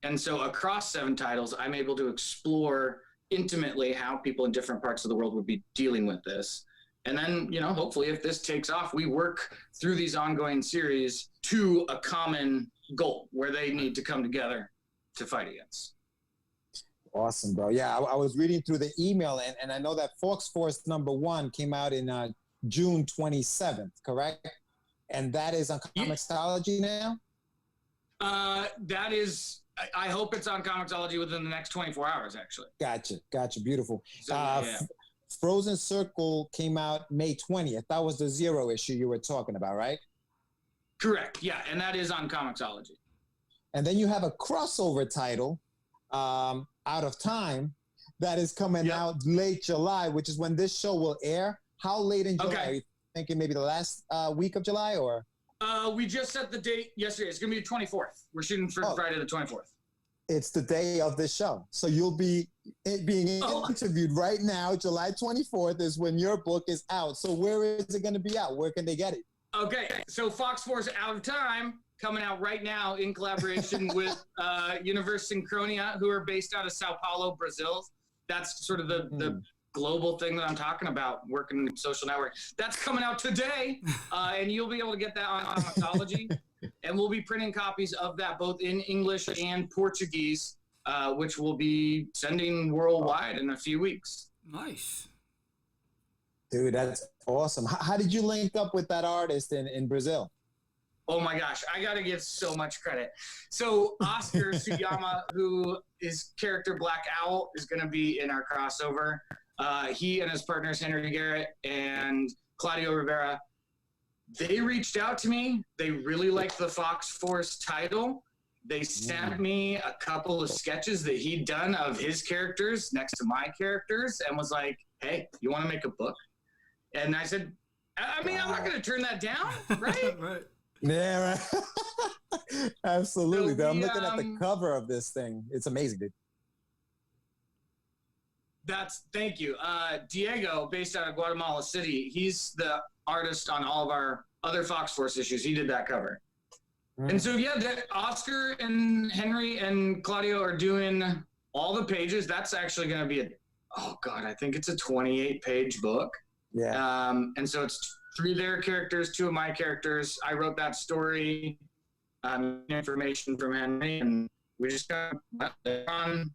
D: And so across 7 titles, I'm able to explore intimately how people in different parts of the world would be dealing with this. And then, hopefully if this takes off, we work through these ongoing series to a common goal where they need to come together to fight against.
B: Awesome, bro. Yeah, I was reading through the email, and I know that Fox Force number 1 came out in June 27th, correct? And that is on Comixology now?
D: That is... I hope it's on Comixology within the next 24 hours, actually.
B: Gotcha. Beautiful.
D: So,
B: Frozen Circle came out May 20th. That was the 0 issue you were talking about, right?
D: Correct. Yeah, and that is on Comixology.
B: And then you have a crossover title, Out of Time, that is coming out late July, which is when this show will air. How late in July?
D: Okay.
B: Are you thinking maybe the last week of July, or?
D: We just set the date yesterday. It's going to be the 24th. We're shooting for Friday the 24th.
B: It's the day of this show. So you'll be being interviewed right now. July 24th is when your book is out. So where is it going to be out? Where can they get it?
D: Okay. So Fox Force Out of Time coming out right now in collaboration with Universe Synchronia, who are based out of Sao Paulo, Brazil. That's sort of the global thing that I'm talking about, working in social network. That's coming out today, and you'll be able to get that on Comixology. And we'll be printing copies of that both in English and Portuguese, which we'll be sending worldwide in a few weeks.
A: Nice.
B: Dude, that's awesome. How did you link up with that artist in Brazil?
D: Oh my gosh, I got to give so much credit. So Oscar Suyama, who is character Black Owl, is going to be in our crossover. He and his partners, Henry Garrett and Claudio Rivera, they reached out to me. They really liked the Fox Force title. They sent me a couple of sketches that he'd done of his characters next to my characters and was like, hey, you want to make a book? And I said, I'm not going to turn that down, right?
A: Right.
B: Yeah, right. Absolutely. So I'm looking at the cover of this thing. It's amazing, dude.
D: Thank you. Diego, based out of Guatemala City, he's the artist on all of our other Fox Force issues. He did that cover. And so, Oscar and Henry and Claudio are doing all the pages. That's actually going to be I think it's a 28-page book.
B: Yeah.
D: And so it's 3 of their characters, 2 of my characters. I wrote that story, information from Henry, and we just got on,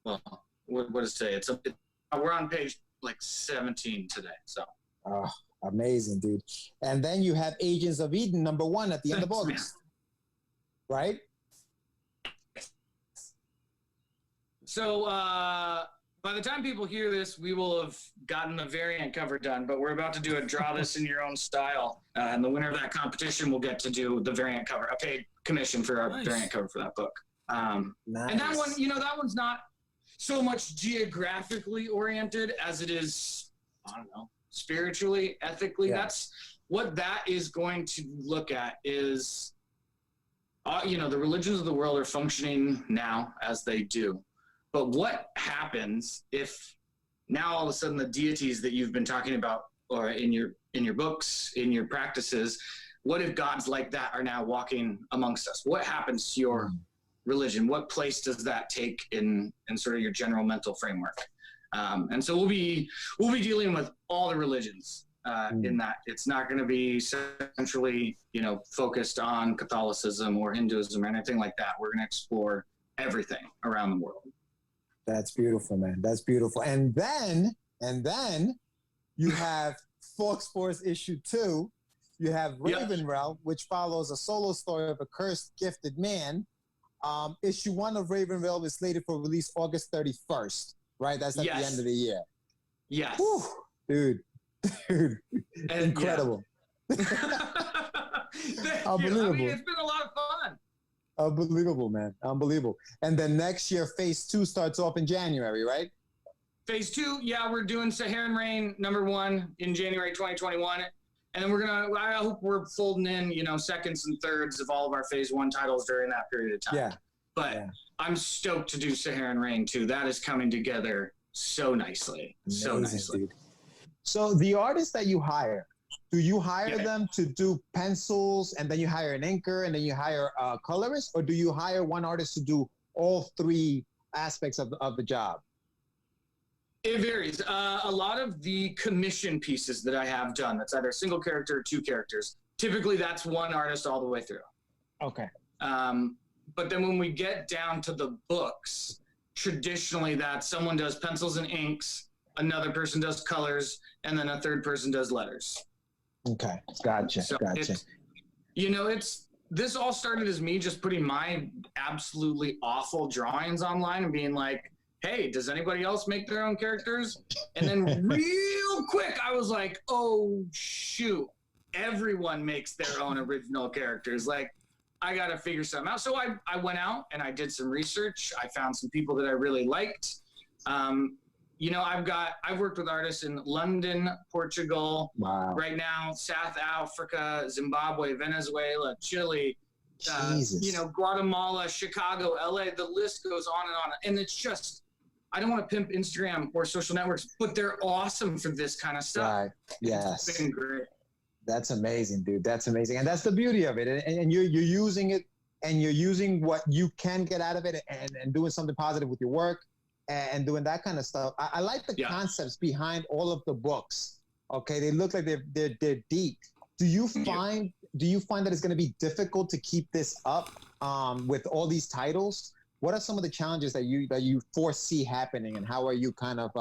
D: what is today? We're on page 17 today. So.
B: Oh, amazing, dude. And then you have Agents of Eden number 1 at the end of August, right?
D: So by the time people hear this, we will have gotten the variant cover done, but we're about to do a draw this in your own style. And the winner of that competition will get to do the variant cover, a paid commission for our variant cover for that book.
B: Nice.
D: And that one, that one's not so much geographically oriented as it is, spiritually, ethically. That's what that is going to look at is, the religions of the world are functioning now as they do. But what happens if now all of a sudden the deities that you've been talking about or in your books, in your practices, what if gods like that are now walking amongst us? What happens to your religion? What place does that take in sort of your general mental framework? And so we'll be dealing with all the religions in that it's not going to be centrally, focused on Catholicism or Hinduism or anything like that. We're going to explore everything around the world.
B: That's beautiful, man. That's beautiful. And then you have Fork Sports issue 2. You have Raven Realm, which follows a solo story of a cursed gifted man. Issue 1 of Raven Realm is slated for release August 31st, right? That's at the end of the year.
D: Yes.
B: Whew, dude, incredible. Unbelievable.
D: I mean, it's been a lot of fun.
B: Unbelievable, man. Unbelievable. And then next year, phase 2 starts off in January, right?
D: Phase 2, we're doing Saharan Rain #1 in January 2021. And then I hope we're folding in, seconds and thirds of all of our phase 1 titles during that period of time.
B: Yeah.
D: But I'm stoked to do Saharan Rain too. That is coming together so nicely.
B: Amazing,
D: so nicely.
B: Dude. So the artists that you hire, do you hire them to do pencils and then you hire an inker and then you hire a colorist, or do you hire one artist to do all 3 aspects of the job?
D: It varies. A lot of the commission pieces that I have done, that's either a single character or 2 characters, typically that's one artist all the way through.
B: Okay.
D: But then when we get down to the books, traditionally that someone does pencils and inks, another person does colors, and then a third person does letters.
B: Okay. Gotcha.
D: So
B: gotcha.
D: This all started as me just putting my absolutely awful drawings online and being like, hey, does anybody else make their own characters? And then real quick, I was like, oh, shoot, everyone makes their own original characters. Like, I got to figure something out. So I went out and I did some research. I found some people that I really liked. I've worked with artists in London, Portugal, right now, South Africa, Zimbabwe, Venezuela, Chile, Guatemala, Chicago, LA, the list goes on and on. And it's just, I don't want to pimp Instagram or social networks, but they're awesome for this kind of stuff.
B: Right. Yes.
D: It's been great.
B: That's amazing, dude. That's amazing. And that's the beauty of it. And you're using it, and you're using what you can get out of it and doing something positive with your work and doing that kind of stuff. I like the concepts behind all of the books. Okay. They look like they're deep. Do you find that it's going to be difficult to keep this up with all these titles? What are some of the challenges that you foresee happening, and how are you kind of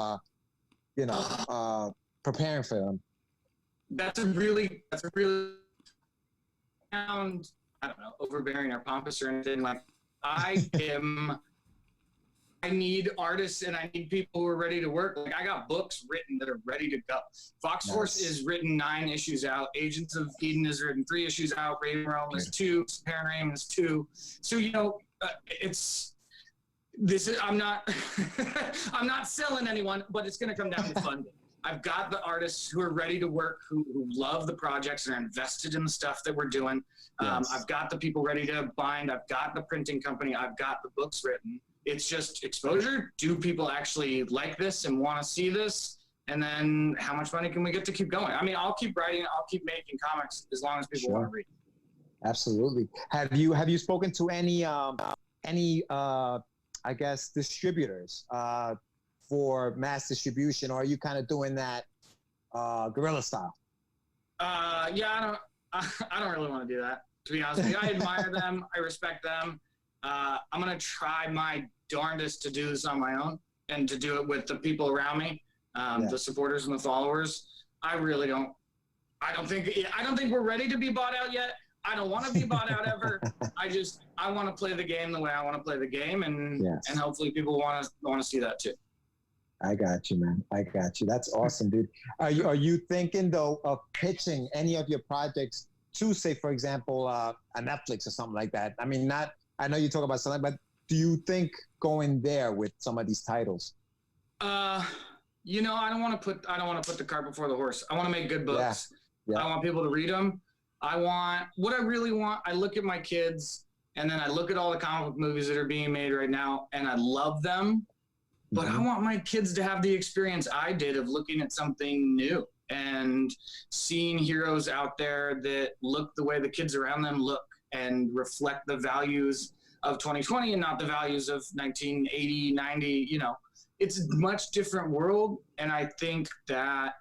B: preparing for them?
D: That's a really sound, I don't know, overbearing or pompous or anything. Like, I need artists and I need people who are ready to work. Like, I got books written that are ready to go. Fox Force is written 9 issues out. Agents of Eden is written 3 issues out. Raven Realm is 2. Saharan Rain is 2. So, I'm not I'm not selling anyone, but it's going to come down to funding. I've got the artists who are ready to work, who love the projects and are invested in the stuff that we're doing. I've got the people ready to bind. I've got the printing company. I've got the books written. It's just exposure. Do people actually like this and want to see this? And then how much money can we get to keep going? I mean, I'll keep writing. I'll keep making comics as long as people want to read.
B: Absolutely. Have you spoken to any I guess distributors for mass distribution, or are you kind of doing that guerrilla style?
D: I don't really want to do that, to be honest with you. I admire them. I respect them. I'm going to try my darndest to do this on my own and to do it with the people around me, the supporters and the followers. I don't think we're ready to be bought out yet. I don't want to be bought out ever. I want to play the game the way I want to play the game, and hopefully people want to see that too.
B: I got you, man. I got you. That's awesome, dude. Are you thinking though of pitching any of your projects to, say, for example, a Netflix or something like that? I mean, I know you talk about something, but do you think going there with some of these titles? I
D: don't want to put the cart before the horse. I want to make good books.
B: Yeah.
D: I want people to read them. What I really want, I look at my kids and then I look at all the comic book movies that are being made right now and I love them, but I want my kids to have the experience I did of looking at something new and seeing heroes out there that look the way the kids around them look and reflect the values of 2020 and not the values of 1980, 90, it's a much different world. And I think that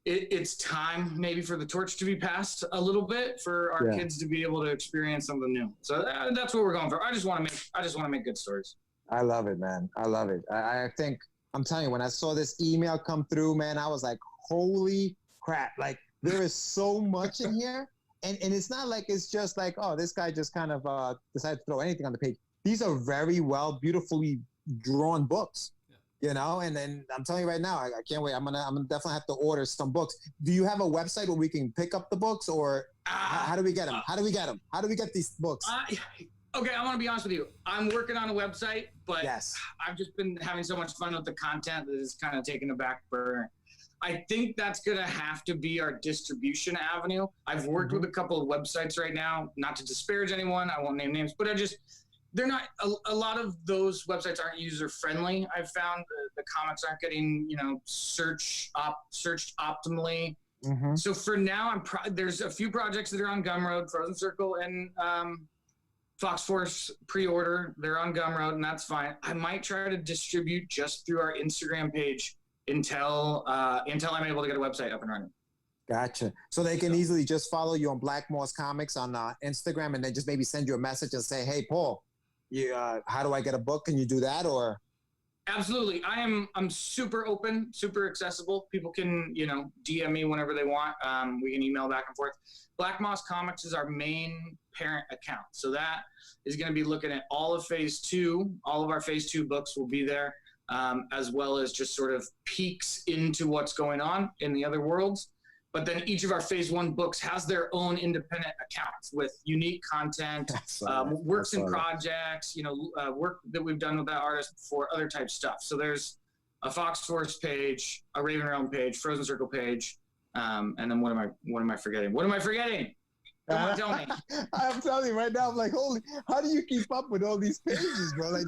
D: it's time maybe for the torch to be passed a little bit for our kids to be able to experience something new. So that's what we're going for. I just want to make good stories.
B: I love it, man. I love it. I think, I'm telling you, when I saw this email come through, man, I was like, holy crap. Like, there is so much in here. And it's not like it's just like, oh, this guy just kind of decided to throw anything on the page. These are very well, beautifully drawn books, you know? And then I'm telling you right now, I can't wait. I'm gonna definitely have to order some books. Do you have a website where we can pick up the books, or how do we get them? How do we get them? How do we get these books?
D: Okay, I want to be honest with you. I'm working on a website, but I've just been having so much fun with the content that it's kind of taken a back burner. I think that's going to have to be our distribution avenue. I've worked with a couple of websites right now, not to disparage anyone. I won't name names, but they're not, a lot of those websites aren't user friendly. I've found the comics aren't getting, searched optimally. So for now, there's a few projects that are on Gumroad, Frozen Circle, and Fox Force pre-order. They're on Gumroad, and that's fine. I might try to distribute just through our Instagram page until I'm able to get a website up and running.
B: Gotcha. So they can easily just follow you on Black Moss Comics on Instagram, and then just maybe send you a message and say, "Hey, Paul, how do I get a book?" Can you do that? Or
D: absolutely, I'm super open, super accessible. People can DM me whenever they want. We can email back and forth. Black Moss Comics is our main parent account, so that is going to be looking at all of Phase 2. All of our Phase 2 books will be there. As well as just sort of peeks into what's going on in the other worlds. But then each of our Phase 1 books has their own independent accounts with unique content, works in projects, work that we've done with that artist before, other type stuff. So there's a Fox Force page, a Raven Realm page, Frozen Circle page, and then what am I forgetting? What am I forgetting? Come on, tell me.
B: I'm telling you right now, I'm like, holy, how do you keep up with all these pages, bro? Like,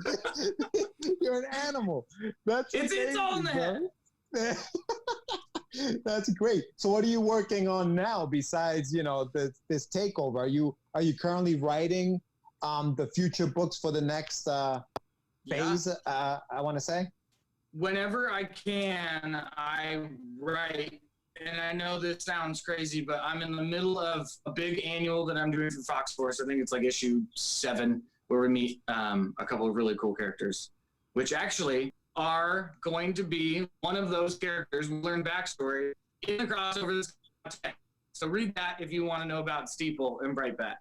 B: you're an animal.
D: It's all in the head.
B: That's great. So what are you working on now besides, this takeover? Are you currently writing the future books for the next phase, I want to say?
D: Whenever I can, I write. And I know this sounds crazy, but I'm in the middle of a big annual that I'm doing for Fox Force. I think it's like issue 7, where we meet a couple of really cool characters, which actually are going to be one of those characters. We learn backstory in the crossover this content. So read that if you want to know about Steeple and Brightbat.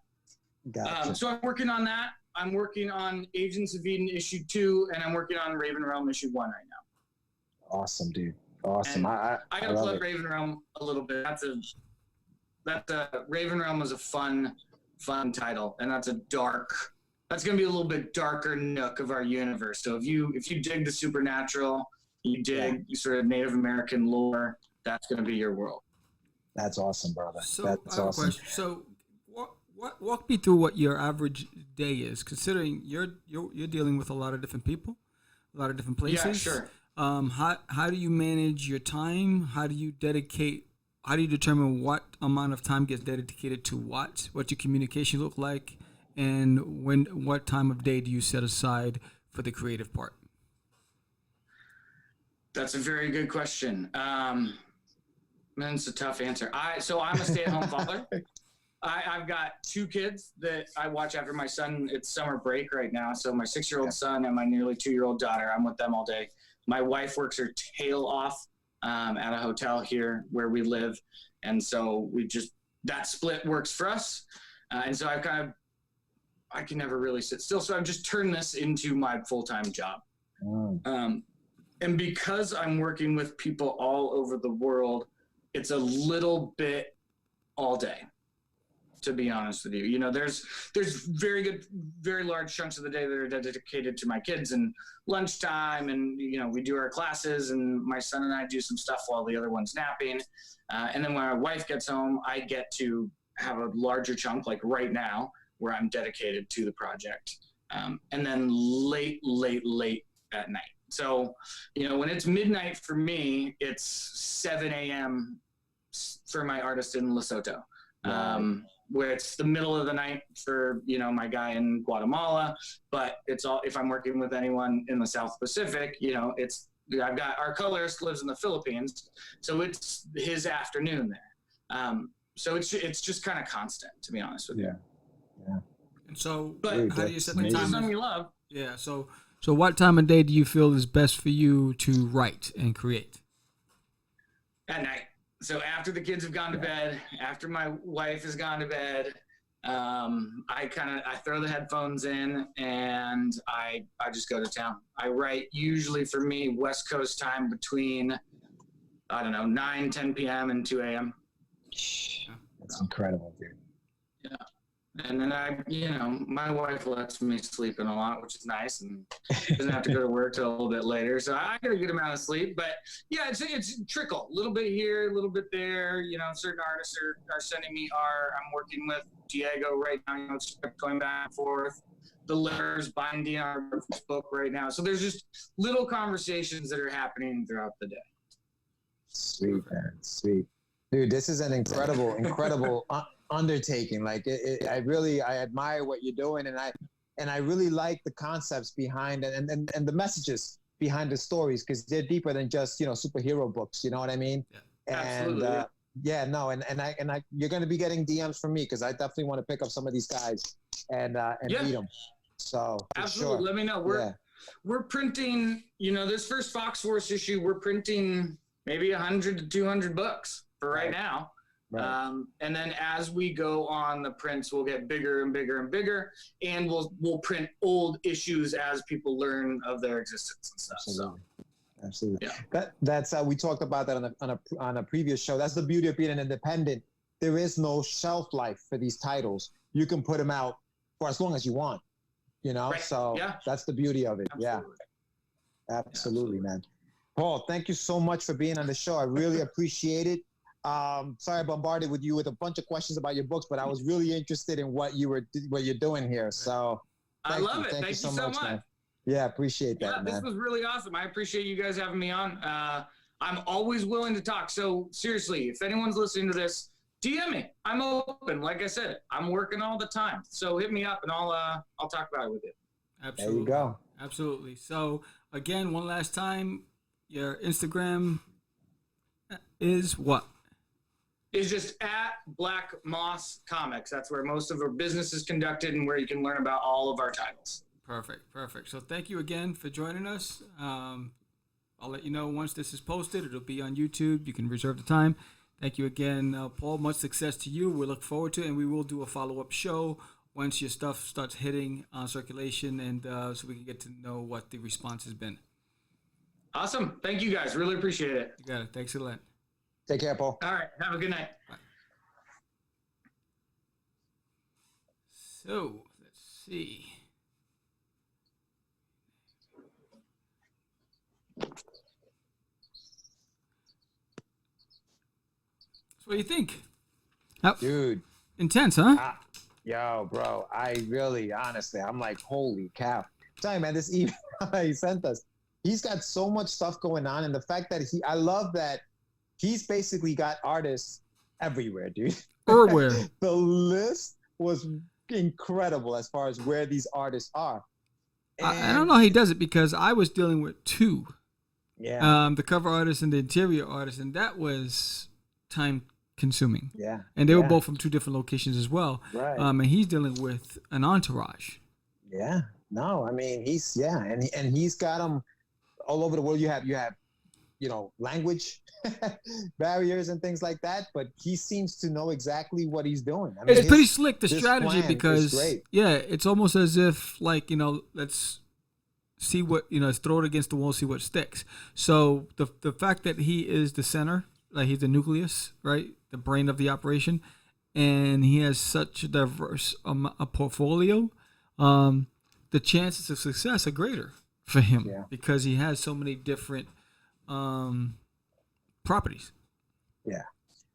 B: Gotcha.
D: So I'm working on that. I'm working on Agents of Eden issue 2, and I'm working on Raven Realm issue 1 right now.
B: Awesome, dude. Awesome. I
D: gotta plug Raven Realm a little bit. Raven Realm is a fun title, and that's gonna be a little bit darker nook of our universe. So if you dig the supernatural, you dig sort of Native American lore, that's gonna be your world.
B: That's awesome, brother.
A: So
B: that's
A: I have
B: awesome.
A: a question. So walk me through what your average day is, considering you're dealing with a lot of different people, a lot of different places.
D: Yeah, sure.
A: How do you manage your time? How do you determine what amount of time gets dedicated to what? What's your communication look like? And what time of day do you set aside for the creative part?
D: That's a very good question. Man, it's a tough answer. I'm a stay-at-home father. I've got 2 kids that I watch after my son. It's summer break right now. So my 6-year-old son and my nearly 2-year-old daughter, I'm with them all day. My wife works her tail off at a hotel here where we live. And so that split works for us. And so I can never really sit still. So I've just turned this into my full-time job. And because I'm working with people all over the world, it's a little bit all day, to be honest with you. There's very large chunks of the day that are dedicated to my kids and lunchtime, and we do our classes, and my son and I do some stuff while the other one's napping, and then when my wife gets home, I get to have a larger chunk, like right now, where I'm dedicated to the project, and then late at night. So when it's midnight for me, it's 7 a.m. for my artist in Lesotho. Where it's the middle of the night for, my guy in Guatemala, but it's all, if I'm working with anyone in the South Pacific, it's I've got our colorist lives in the Philippines, so it's his afternoon there. So it's just kind of constant, to be honest with you.
B: Yeah.
A: And so,
D: but
A: how do you set the
D: when
A: time?
D: it's something you love.
A: Yeah. So what time of day do you feel is best for you to write and create?
D: At night. So after the kids have gone to bed, after my wife has gone to bed, I throw the headphones in and I just go to town. I write usually for me West Coast time between, 9, 10 p.m. and 2 a.m.
B: That's incredible, dude.
D: Yeah. And then my wife lets me sleep in a lot, which is nice, and doesn't have to go to work till a little bit later. So I get a good amount of sleep. But yeah, it's trickle, a little bit here, a little bit there. Certain artists are sending me art. I'm working with Diego right now. It's going back and forth. The letters binding our book right now. So there's just little conversations that are happening throughout the day.
B: Sweet, man. Sweet. Dude, this is an incredible undertaking. Like I admire what you're doing, and I really like the concepts behind it and the messages behind the stories, because they're deeper than just superhero books. You know what I mean?
D: Yeah, absolutely.
B: And you're going to be getting DMs from me, because I definitely want to pick up some of these guys and read them. So
D: absolutely,
B: sure.
D: Let me know. We're printing. This first Fox Force issue, we're printing maybe 100 to 200 books for right now. Right. And then as we go on, the prints will get bigger and bigger and bigger, and we'll print old issues as people learn of their existence and stuff.
B: Absolutely.
D: Yeah.
B: That's we talked about that on a previous show. That's the beauty of being an independent. There is no shelf life for these titles. You can put them out for as long as you want. Right. So that's the beauty of it.
D: Absolutely.
B: Yeah. Absolutely, man. Paul, thank you so much for being on the show. I really appreciate it. Sorry I bombarded with you with a bunch of questions about your books, but I was really interested in what you're doing here. So
D: I love it. Thank you so much.
B: Man. Yeah, appreciate that, man.
D: This was really awesome. I appreciate you guys having me on. I'm always willing to talk. So seriously, if anyone's listening to this, DM me. I'm open. Like I said, I'm working all the time. So hit me up and I'll talk about it with you.
A: Absolutely.
B: There you go.
A: Absolutely. So again, one last time, your Instagram is what?
D: Is just at Black Moss Comics. That's where most of our business is conducted and where you can learn about all of our titles.
A: Perfect. So thank you again for joining us. I'll let you know once this is posted. It'll be on YouTube. You can reserve the time. Thank you again, Paul. Much success to you. We look forward to it, and we will do a follow-up show once your stuff starts hitting circulation, and so we can get to know what the response has been.
D: Awesome. Thank you, guys. Really appreciate it.
A: You got it. Thanks a lot.
B: Take care, Paul.
D: All right. Have a good night.
A: Bye. So, let's see. So what do you think?
B: Dude.
A: Intense, huh?
B: Yo, bro. Honestly, I'm like, holy cow. Tell you, man, this email he sent us, he's got so much stuff going on. And the fact that I love that he's basically got artists everywhere, dude.
A: Everywhere.
B: The list was incredible as far as where these artists are.
A: I don't know how he does it, because I was dealing with two.
B: Yeah.
A: The cover artist and the interior artist, and that was time consuming.
B: Yeah.
A: And they were both from two different locations as well.
B: Right.
A: And he's dealing with an entourage.
B: Yeah. No, I mean, and he's got them all over the world. You have language barriers and things like that, but he seems to know exactly what he's doing. I mean,
A: it's pretty slick, the strategy, because it's almost as if let's see what, let's throw it against the wall, see what sticks. So the fact that he is the center, like he's the nucleus, right, the brain of the operation, and he has such a diverse a portfolio, the chances of success are greater for him because he has so many different properties.
B: Yeah.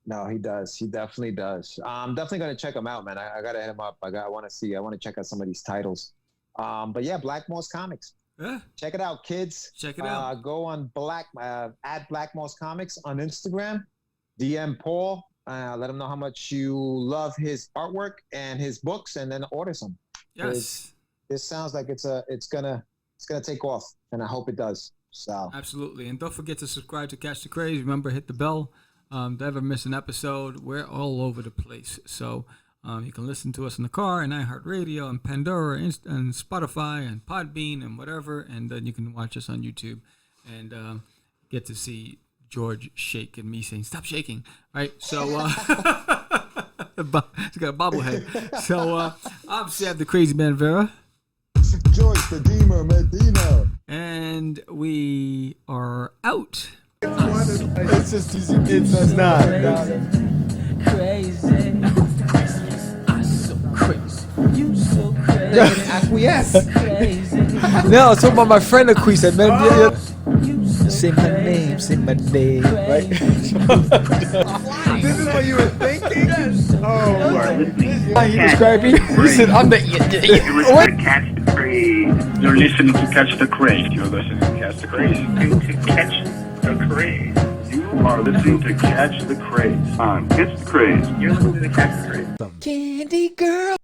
B: No, he does. He definitely does. I'm definitely going to check him out, man. I got to hit him up. I want to check out some of these titles. But yeah, Black Moss Comics.
A: Yeah.
B: Check it out, kids.
A: Check it out.
B: Go on at Black Moss Comics on Instagram. DM Paul. Let him know how much you love his artwork and his books, and then order some.
A: Yes.
B: This sounds like it's gonna take off, and I hope it does. So
A: absolutely, and don't forget to subscribe to Catch the Craze. Remember, hit the bell. Never miss an episode. We're all over the place, so you can listen to us in the car, and iHeartRadio, and Pandora, and Spotify, and Podbean, and whatever. And then you can watch us on YouTube and get to see George shake and me saying, "Stop shaking!" Right? So he's got a bobblehead. So I'm Sam, the Crazy Man Vera.
B: George the Deemer Medina.
A: And we are out.
B: It's just it's not.
E: Crazy. I'm so crazy. You so crazy.
B: Acquiesce.
E: Crazy.
F: No, I was talking about my friend Acquiesce.
E: Say my name, say my name.
F: Right?
B: This is what you were thinking? Oh,
C: You are listening to
F: He described me. He said, I'm the...
C: You're listening to Catch the Craze.
G: You're listening to Catch the Craze. You're listening to Catch the Craze.
C: To Catch the Craze.
G: You are listening to Catch the Craze on Catch the Craze.
C: You're listening to Catch the Craze.
E: Candy girl.